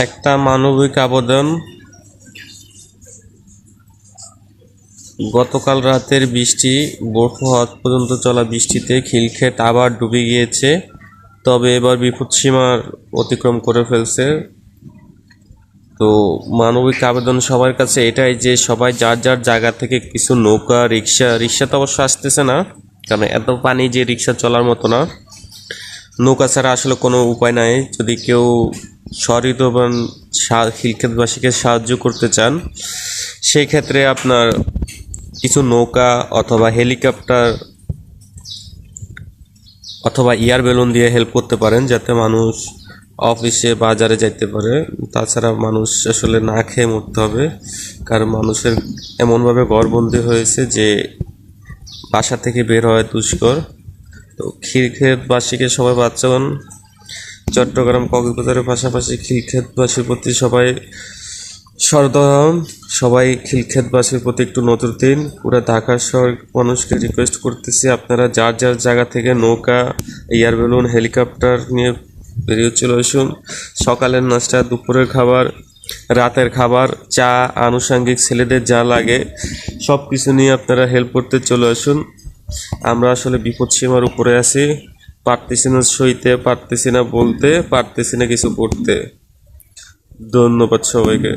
একটা মানবিক আবেদন। গতকাল রাতের বৃষ্টি, ভোর হওয়া পর্যন্ত চলা বৃষ্টিতে খিলক্ষেত আবার ডুবে গিয়েছে, তবে এবার বিপদসীমার অতিক্রম করে ফেলছে। তো মানবিক আবেদন সবার কাছে এটাই যে সবাই যার যার জায়গা থেকে কিছু নৌকা, রিক্সা তো অবশ্য আসতেছে না, কারণ এত পানি যে রিক্সা চলার মতো না। নৌকা ছাড়া আসলে কোনো উপায় নাই। যদি কেউ সহৃদয়বান খিলক্ষেতবাসীকে সাহায্য করতে চান, সেই ক্ষেত্রে আপনার কিছু নৌকা অথবা হেলিকপ্টার অথবা এয়ার বেলুন দিয়ে হেল্প করতে পারেন, যাতে মানুষ অফিসে বাজারে যাইতে পারে। তাছাড়া মানুষ আসলে না খেয়ে মরতে হবে, কারণ মানুষের এমনভাবে ঘরবন্দি হয়েছে যে বাসা থেকে বের হয় দুষ্কর। তো খিলক্ষেতবাসীকে সবাই বাঁচান। চট্টগ্রাম, কক্সবাজারের পাশাপাশি খিলক্ষেতবাসীর প্রতি সবাই সরদম। সবাই খিলক্ষেতবাসীর প্রতি একটু নজর দিন। পুরো ঢাকা শহর মানুষকে রিকোয়েস্ট করতেছি, আপনারা যার যার জায়গা থেকে নৌকা, এয়ার বেলুন, হেলিকপ্টার নিয়ে বেরিয়ে চলে আসুন। সকালের নাস্তা, দুপুরের খাবার, রাতের খাবার, চা, আনুষঙ্গিক ছেলেদের যা লাগে সব কিছু নিয়ে আপনারা হেল্প করতে চলে আসুন। আমরা আসলে বিপদসীমার উপরে আছি, পারতেছি না সইতে, পারতেছি না বলতে, পারতেছি না কিছু করতে। ধন্যবাদ সবাইকে।